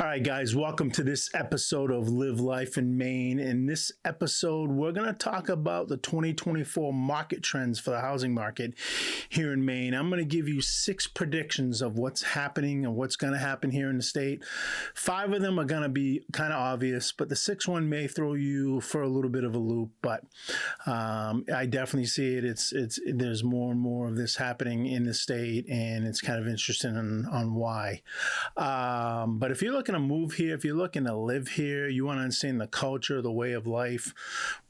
All right, guys, welcome to this episode of Live Life in Maine. In this episode, we're going to talk about the 2024 market trends for the housing market here in Maine. I'm going to give you 6 predictions of what's happening and what's going to happen here in the state. 5 of them are going to be kind of obvious, but the 6th one may throw you for a little bit of a loop. But I definitely see it. There's more and more of this happening in the state, and it's kind of interesting on why. But if you're looking to move here, if you're looking to live here, you want to understand the culture, the way of life,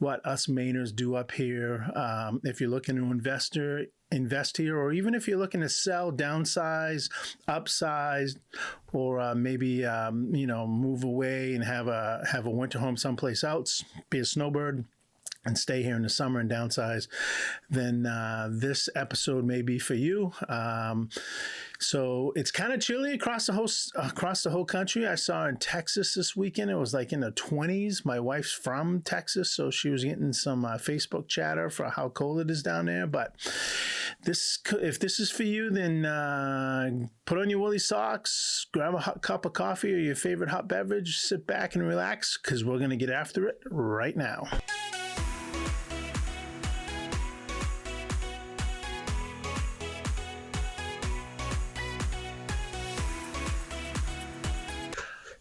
what us Mainers do up here. If you're looking to invest here, or even if you're looking to sell, downsize, upsize, or maybe move away and have a winter home someplace else, be a snowbird, and stay here in the summer and downsize, then this episode may be for you. So it's kind of chilly across the whole country. I saw in Texas this weekend, it was like in the 20s. My wife's from Texas, so she was getting some Facebook chatter for how cold it is down there. But if this is for you, then put on your woolly socks, grab a hot cup of coffee or your favorite hot beverage, sit back and relax, because we're going to get after it right now.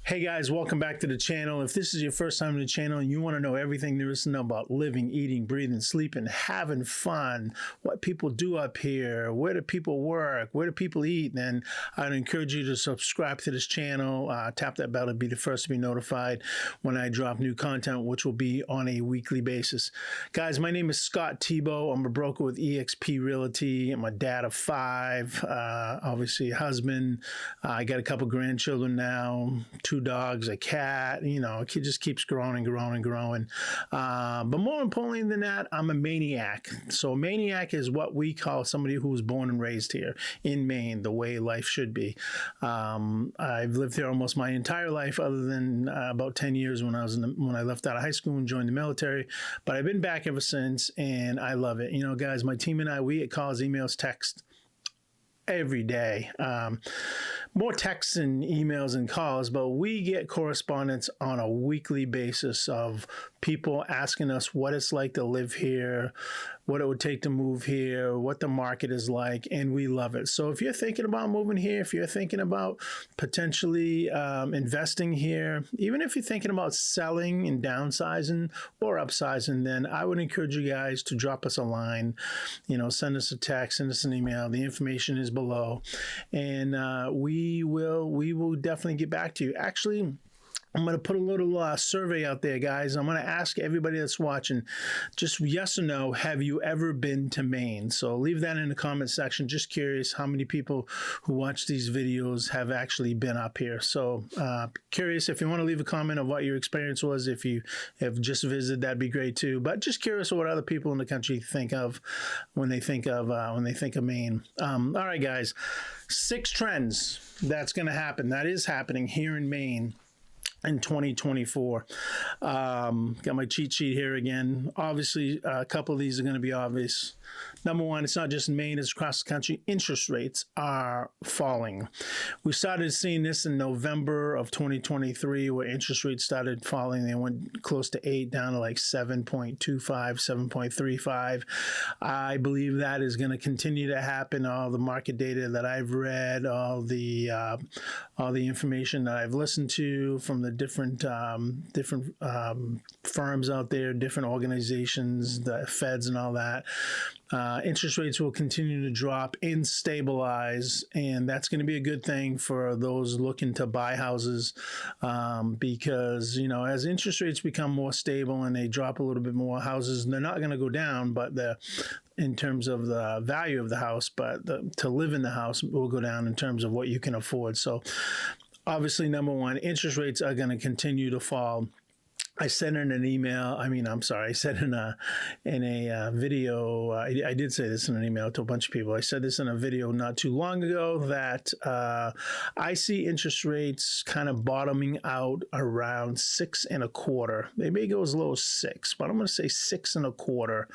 Hey guys, welcome back to the channel. If this is your first time to the channel and you want to know everything there is to know about living, eating, breathing, sleeping, having fun, what people do up here, where do people work, where do people eat, then I'd encourage you to subscribe to this channel. Tap that bell to be the first to be notified when I drop new content, which will be on a weekly basis. Guys, my name is Scott Tebow. I'm a broker with eXp Realty. I'm a dad of 5, obviously a husband. I got a couple grandchildren now, 2 dogs, a cat. It just keeps growing and growing and growing. But more importantly than that, I'm a maniac. So a maniac is what we call somebody who was born and raised here in Maine, the way life should be. I've lived here almost my entire life, other than about 10 years when I left out of high school and joined the military. But I've been back ever since, and I love it. Guys, my team and I, we get calls, emails, text every day. More texts and emails and calls, but we get correspondence on a weekly basis of people asking us what it's like to live here, what it would take to move here, what the market is like, and we love it. So if you're thinking about moving here, if you're thinking about potentially investing here, even if you're thinking about selling and downsizing or upsizing, then I would encourage you guys to drop us a line, send us a text, send us an email. The information is below, and we will definitely get back to you. Actually, I'm going to put a little survey out there, guys. I'm going to ask everybody that's watching, just yes or no, have you ever been to Maine? So leave that in the comment section. Just curious how many people who watch these videos have actually been up here. So curious, if you want to leave a comment of what your experience was, if you have just visited, that'd be great too. But just curious what other people in the country think of when they think of Maine. All right, guys, 6 trends that's going to happen. That is happening here in Maine in 2024. Got my cheat sheet here again. Obviously, a couple of these are going to be obvious. Number one, it's not just in Maine, it's across the country. Interest rates are falling. We started seeing this in November of 2023, where interest rates started falling. They went close to 8, down to like 7.25, 7.35. I believe that is going to continue to happen. All the market data that I've read, all the information that I've listened to from the different firms out there, different organizations, the feds and all that. Interest rates will continue to drop and stabilize, and that's going to be a good thing for those looking to buy houses, because as interest rates become more stable and they drop a little bit more, houses, they're not going to go down, but in terms of the value of the house, but to live in the house will go down in terms of what you can afford. So obviously, number one, interest rates are going to continue to fall. I said in an email, I said in a video, I did say this in an email to a bunch of people. I said this in a video not too long ago that I see interest rates kind of bottoming out around 6.25. They may go as low as 6, but I'm going to say 6.25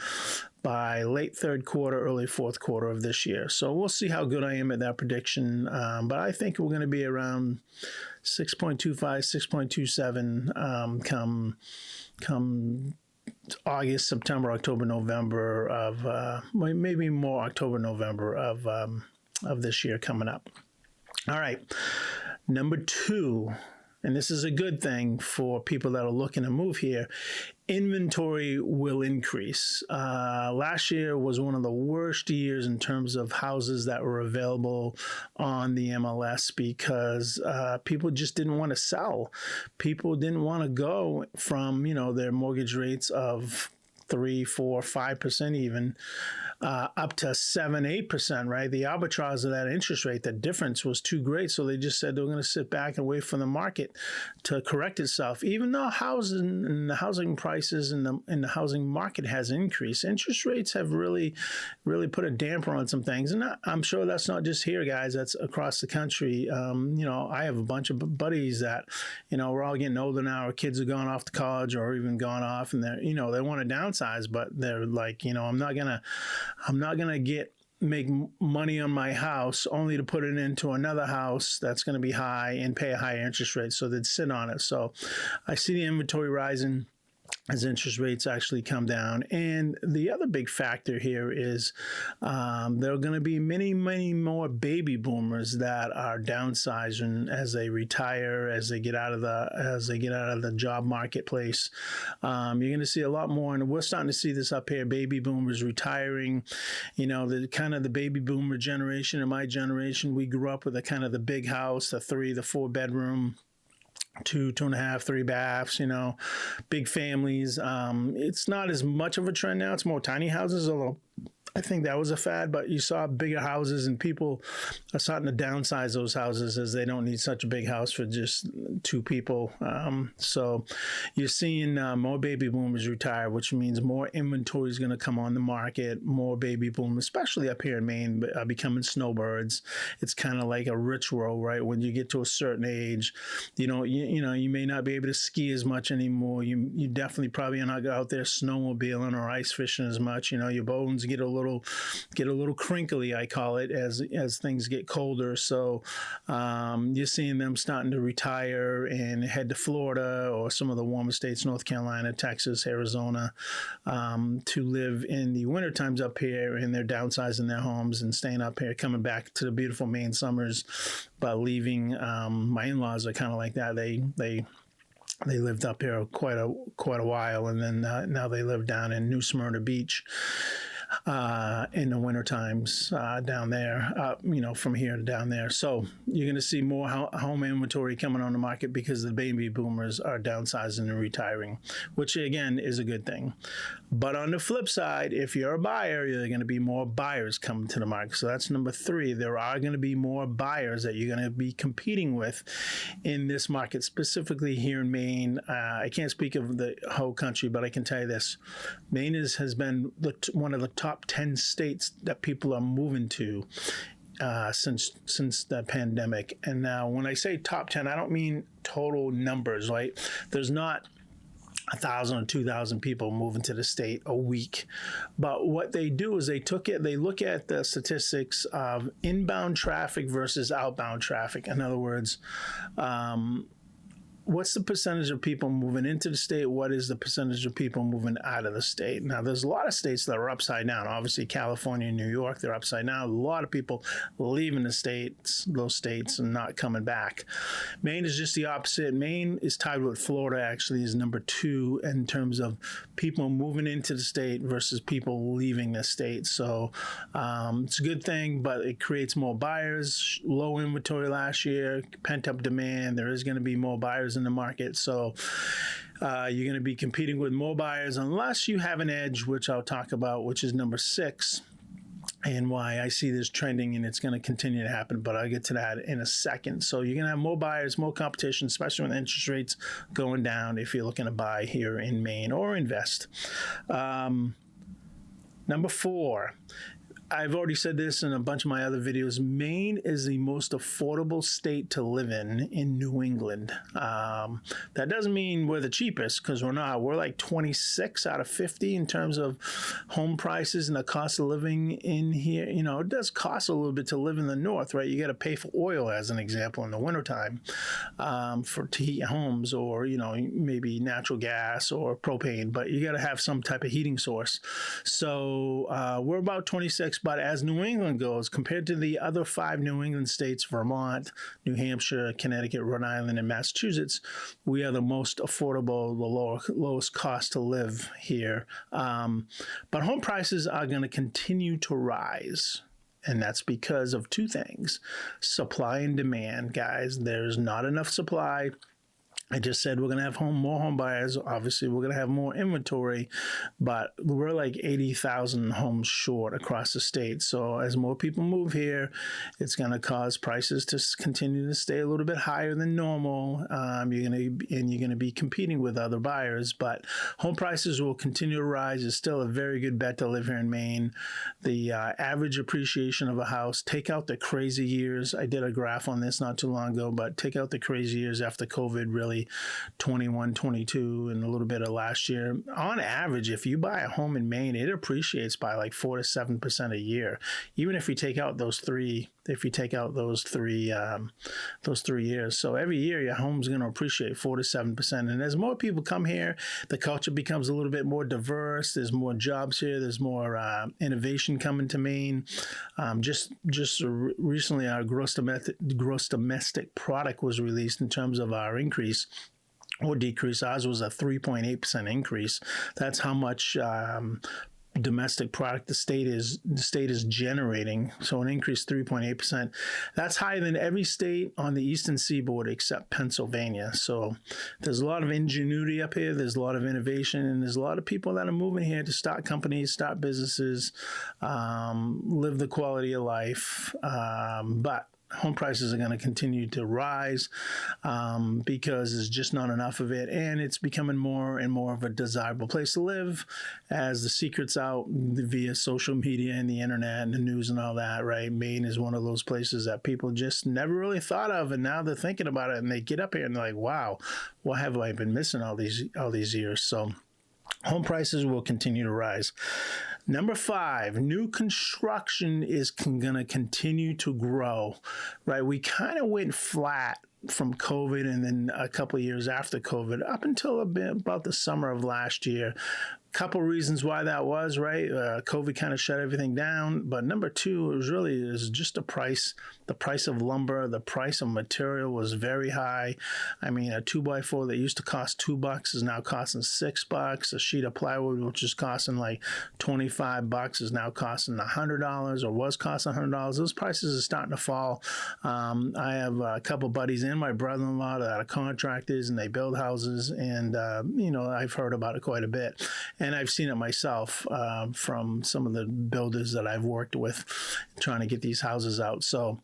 by late third quarter, early fourth quarter of this year. So we'll see how good I am at that prediction. But I think we're going to be around 6.25, 6.27 come August, September, October, November of maybe more October, November of this year coming up. All right, number 2. And this is a good thing for people that are looking to move here. Inventory will increase. Last year was one of the worst years in terms of houses that were available on the MLS because people just didn't want to sell. People didn't want to go from, their mortgage rates of 3, 4, 5% even, up to 7, 8%, right? The arbitrage of that interest rate, the difference was too great. So they just said they're going to sit back and wait for the market to correct itself. Even though the housing prices and the housing market has increased, interest rates have really put a damper on some things. And I'm sure that's not just here, guys. That's across the country. I have a bunch of buddies that, we're all getting older now. Our kids are going off to college or even gone off, and they're, they want to downsize, but they're like, I'm not gonna make money on my house only to put it into another house that's going to be high and pay a higher interest rate. So they'd sit on it. So I see the inventory rising as interest rates actually come down. And the other big factor here is there are going to be many, many more baby boomers that are downsizing as they retire, as they get out of the job marketplace. You're going to see a lot more, and we're starting to see this up here, baby boomers retiring. The kind of the baby boomer generation, and my generation, we grew up with the big house, the 3, the 4 bedroom, 2, 2.5, 3 baths, big families. It's not as much of a trend now. It's more tiny houses, although I think that was a fad, but you saw bigger houses and people are starting to downsize those houses as they don't need such a big house for just 2 people. So you're seeing more baby boomers retire, which means more inventory is going to come on the market, more baby boomers, especially up here in Maine, becoming snowbirds. It's kind of like a ritual, right? When you get to a certain age, you may not be able to ski as much anymore. You definitely probably are not out there snowmobiling or ice fishing as much. Your bones get a little crinkly, I call it, as things get colder. So you're seeing them starting to retire and head to Florida or some of the warmer states, North Carolina, Texas, Arizona, to live in the winter times up here, and they're downsizing their homes and staying up here, coming back to the beautiful Maine summers, but leaving. My in-laws are kind of like that. They lived up here quite a while, and then now they live down in New Smyrna Beach in the winter times down there, from here to down there. So you're going to see more home inventory coming on the market because the baby boomers are downsizing and retiring, which again is a good thing. But on the flip side, if you're a buyer, there are going to be more buyers coming to the market. So that's number 3. There are going to be more buyers that you're going to be competing with in this market, specifically here in Maine. I can't speak of the whole country, but I can tell you this. Maine has been one of the top 10 states that people are moving to since the pandemic. And now when I say top 10, I don't mean total numbers, right? There's not 1,000 or 2,000 people moving to the state a week. But what they do is they look at the statistics of inbound traffic versus outbound traffic. In other words, what's the percentage of people moving into the state? What is the percentage of people moving out of the state? Now, there's a lot of states that are upside down. Obviously, California and New York, they're upside down. A lot of people leaving those states and not coming back. Maine is just the opposite. Maine is tied with Florida, actually, is number 2 in terms of people moving into the state versus people leaving the state. So it's a good thing, but it creates more buyers. Low inventory last year, pent-up demand. There is going to be more buyers in the market. So you're going to be competing with more buyers unless you have an edge, which I'll talk about, which is number 6, and why I see this trending, and it's going to continue to happen, but I'll get to that in a second. So you're going to have more buyers, more competition, especially with interest rates going down if you're looking to buy here in Maine or invest. Number 4, I've already said this in a bunch of my other videos. Maine is the most affordable state to live in New England. That doesn't mean we're the cheapest, because we're not. We're like 26 out of 50 in terms of home prices and the cost of living in here. You know, it does cost a little bit to live in the north, right? You got to pay for oil, as an example, in the wintertime to heat your homes, or, you know, maybe natural gas or propane, but you got to have some type of heating source. So we're about 26. But as New England goes, compared to the other 5 New England states, Vermont, New Hampshire, Connecticut, Rhode Island, and Massachusetts, we are the most affordable, the lowest cost to live here. But home prices are going to continue to rise. And that's because of 2 things: supply and demand, guys. There's not enough supply. I just said we're going to have more home buyers. Obviously, we're going to have more inventory, but we're like 80,000 homes short across the state. So as more people move here, it's going to cause prices to continue to stay a little bit higher than normal. You're going to be competing with other buyers, but home prices will continue to rise. It's still a very good bet to live here in Maine. The average appreciation of a house, take out the crazy years. I did a graph on this not too long ago, but take out the crazy years after COVID, really 21, 22, and a little bit of last year. On average, if you buy a home in Maine, it appreciates by like 4 to 7% a year. Even if you take out those three years. So every year your home's going to appreciate 4 to 7%. And as more people come here, the culture becomes a little bit more diverse. There's more jobs here. There's more innovation coming to Maine. Just recently, our gross domestic product was released in terms of our increase or decrease. Ours was a 3.8% increase. That's how much domestic product the state is generating. So an increase 3.8%. That's higher than every state on the eastern seaboard except Pennsylvania. So there's a lot of ingenuity up here. There's a lot of innovation, and there's a lot of people that are moving here to start companies, start businesses, live the quality of life. But home prices are going to continue to rise because there's just not enough of it, and it's becoming more and more of a desirable place to live as the secret's out via social media and the internet and the news and all that, right? Maine is one of those places that people just never really thought of, and now they're thinking about it, and they get up here and they're like, wow, what have I been missing all these years? So home prices will continue to rise. Number 5, new construction is going to continue to grow, right? We kind of went flat from COVID, and then a couple of years after COVID, up until about the summer of last year. Couple reasons why that was, right? COVID kind of shut everything down. But number 2, it was just the price of lumber, the price of material was very high. I mean, a 2x4 that used to cost $2 is now costing $6. A sheet of plywood, which is costing like $25, is now costing $100 or was costing $100. Those prices are starting to fall. I have a couple buddies and my brother-in-law that are contractors, and they build houses, and I've heard about it quite a bit. And I've seen it myself from some of the builders that I've worked with trying to get these houses out. So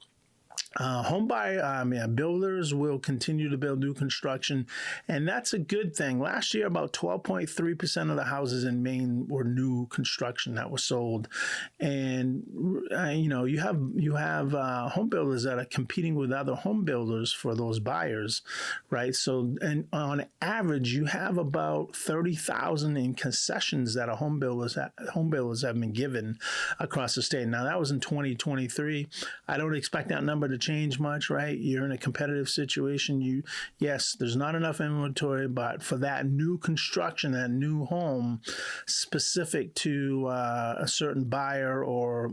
builders will continue to build new construction, and that's a good thing. Last year, about 12.3% of the houses in Maine were new construction that was sold, and you have home builders that are competing with other home builders for those buyers, right? So, and on average, you have about 30,000 in concessions that home builders have been given across the state. Now, that was in 2023. I don't expect that number to change much, right? You're in a competitive situation. Yes, there's not enough inventory, but for that new construction, that new home specific to a certain buyer or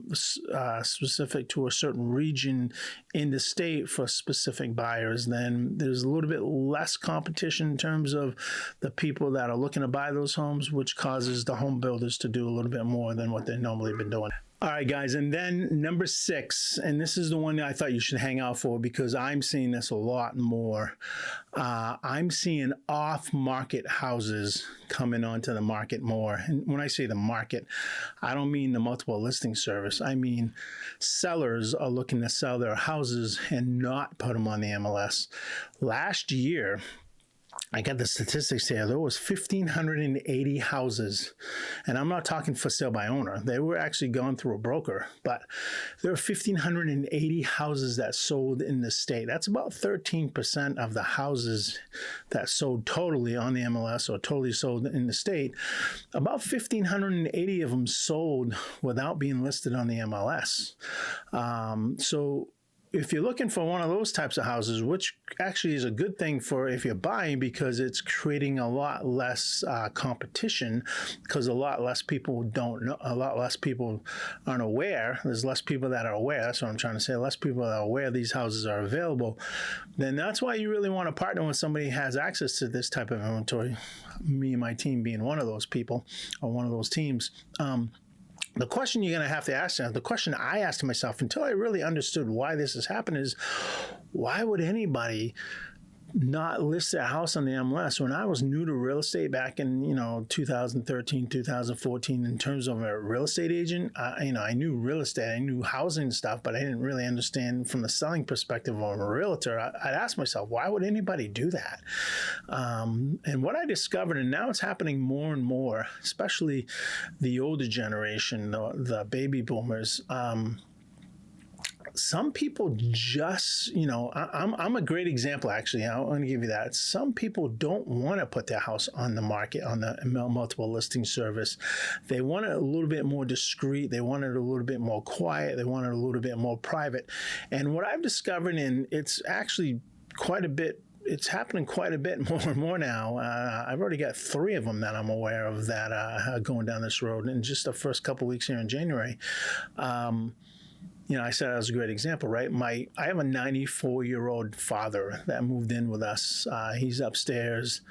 specific to a certain region in the state for specific buyers, then there's a little bit less competition in terms of the people that are looking to buy those homes, which causes the home builders to do a little bit more than what they've normally been doing. All right, guys, and then number 6, and this is the one that I thought you should hang out for because I'm seeing this a lot more. I'm seeing off-market houses coming onto the market more. And when I say the market, I don't mean the multiple listing service. I mean sellers are looking to sell their houses and not put them on the MLS. Last year, I got the statistics here. There was 1,580 houses, and I'm not talking for sale by owner. They were actually gone through a broker, but there were 1,580 houses that sold in the state. That's about 13% of the houses that sold totally on the MLS or totally sold in the state. About 1,580 of them sold without being listed on the MLS. So if you're looking for one of those types of houses, which actually is a good thing for if you're buying, because it's creating a lot less competition, because a lot less people don't know, a lot less people aren't aware. There's less people that are aware. That's what I'm trying to say. Less people that are aware these houses are available. Then that's why you really want to partner with somebody who has access to this type of inventory. Me and my team being one of those people or one of those teams. The question you're going to have to ask now, the question I asked myself until I really understood why this is happening is, why would anybody not list their house on the MLS? When I was new to real estate back in 2013, 2014, in terms of a real estate agent, I knew real estate, I knew housing stuff, but I didn't really understand from the selling perspective of a realtor. I'd ask myself, why would anybody do that? And what I discovered, and now it's happening more and more, especially the older generation, the baby boomers. Some people just, I'm a great example, actually. I want to give you that. Some people don't want to put their house on the market, on the multiple listing service. They want it a little bit more discreet. They want it a little bit more quiet. They want it a little bit more private. And what I've discovered, and it's actually quite a bit, it's happening quite a bit more and more now. I've already got 3 of them that I'm aware of that are going down this road in just the first couple of weeks here in January. I said that was a great example, right? I have a 94-year-old father that moved in with us. He's upstairs.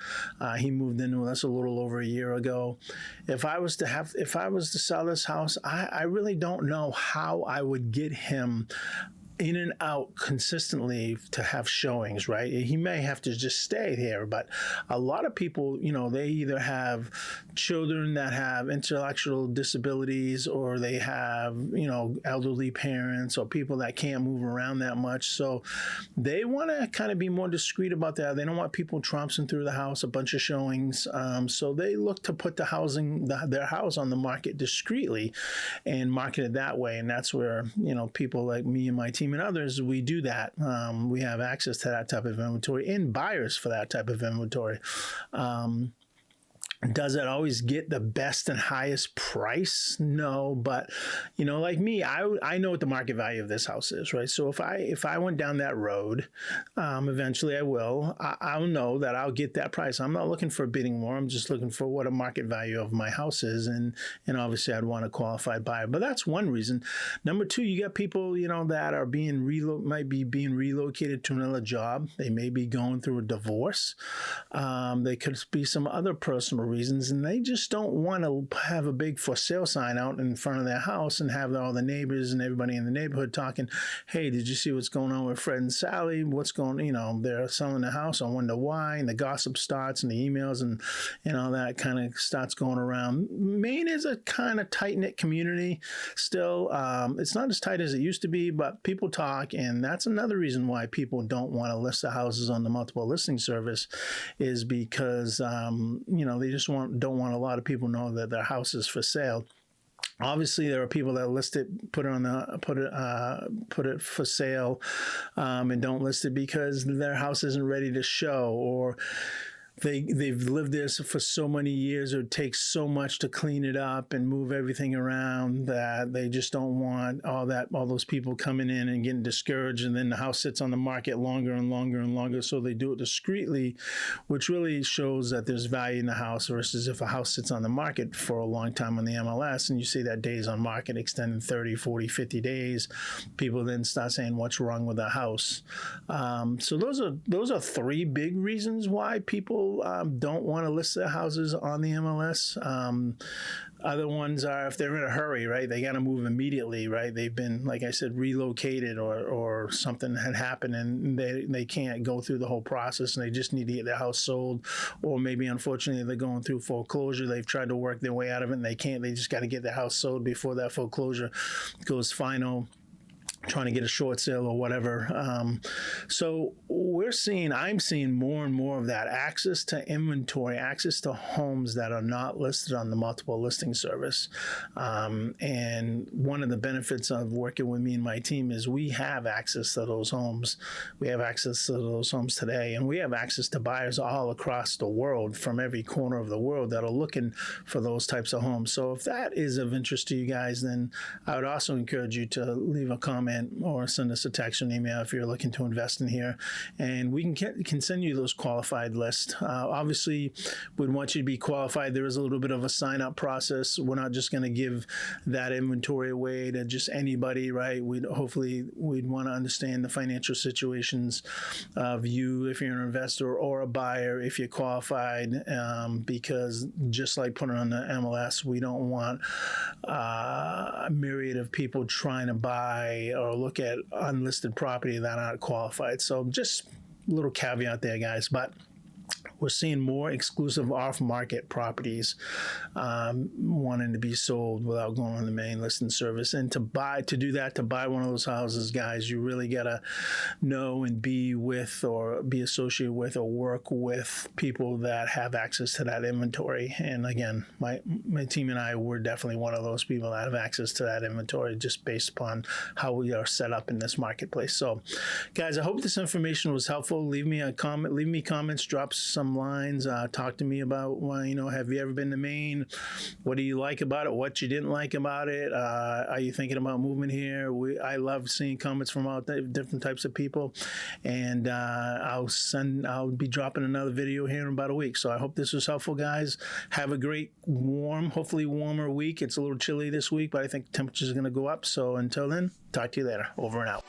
He moved in with us a little over a year ago. If I was to sell this house, I really don't know how I would get him in and out consistently to have showings, right? He may have to just stay here, but a lot of people, they either have children that have intellectual disabilities, or they have, elderly parents or people that can't move around that much. So they want to kind of be more discreet about that. They don't want people trouncing through the house, a bunch of showings. So they look to put their house on the market discreetly and market it that way. And that's where, people like me and my team and others, we do that. We have access to that type of inventory and buyers for that type of inventory. Does it always get the best and highest price? No, but like me, I know what the market value of this house is, right? So if I went down that road, eventually I will. I'll know that I'll get that price. I'm not looking for a bidding war. I'm just looking for what a market value of my house is, and obviously I'd want a qualified buyer. But that's one reason. Number 2, you got people that are might be being relocated to another job. They may be going through a divorce. They could be some other personal reasons, and they just don't want to have a big for sale sign out in front of their house and have all the neighbors and everybody in the neighborhood talking, hey, did you see what's going on with Fred and Sally? What's going on? They're selling the house. I wonder why. And the gossip starts, and the emails and all that kind of starts going around. Maine is a kind of tight-knit community still. It's not as tight as it used to be, but people talk, and that's another reason why people don't want to list the houses on the multiple listing service, is because they just don't want a lot of people know that their house is for sale. Obviously, there are people that list it, put it for sale, and don't list it because their house isn't ready to show, or they've lived there for so many years, or it takes so much to clean it up and move everything around that they just don't want all those people coming in and getting discouraged, and then the house sits on the market longer and longer and longer. So they do it discreetly, which really shows that there's value in the house, versus if a house sits on the market for a long time on the MLS and you see that days on market extended 30, 40, 50 days, people then start saying, what's wrong with the house? So those are 3 big reasons why people don't want to list their houses on the MLS. Other ones are if they're in a hurry, right? They got to move immediately, right? They've been, like I said, relocated, or something had happened and they can't go through the whole process, and they just need to get their house sold. Or maybe, unfortunately, they're going through foreclosure. They've tried to work their way out of it and they can't. They just got to get their house sold before that foreclosure goes final. trying to get a short sale or whatever. So I'm seeing more and more of that access to inventory, access to homes that are not listed on the multiple listing service. And one of the benefits of working with me and my team is we have access to those homes. We have access to those homes today, and we have access to buyers all across the world from every corner of the world that are looking for those types of homes. So if that is of interest to you guys, then I would also encourage you to leave a comment or send us a text or an email if you're looking to invest in here, and we can send you those qualified lists. Obviously, we'd want you to be qualified. There is a little bit of a sign-up process. We're not just going to give that inventory away to just anybody, right? We'd want to understand the financial situations of you if you're an investor or a buyer if you're qualified, because just like putting on the MLS, we don't want a myriad of people trying to buy or look at unlisted property that aren't qualified. So just a little caveat there, guys. But we're seeing more exclusive off-market properties wanting to be sold without going on the main listing service. And to buy one of those houses, guys, you really gotta know and be with or be associated with or work with people that have access to that inventory. And again, my team and I were definitely one of those people that have access to that inventory just based upon how we are set up in this marketplace. So, guys, I hope this information was helpful. Leave me a comment. Leave me comments. Drop some lines. Talk to me about, have you ever been to Maine? What do you like about it? What you didn't like about it? Are you thinking about moving here? I love seeing comments from all different types of people, and I'll be dropping another video here in about a week. So I hope this was helpful, guys. Have a great hopefully warmer week. It's a little chilly this week, but I think temperatures are going to go up. So until then, talk to you later. Over and out.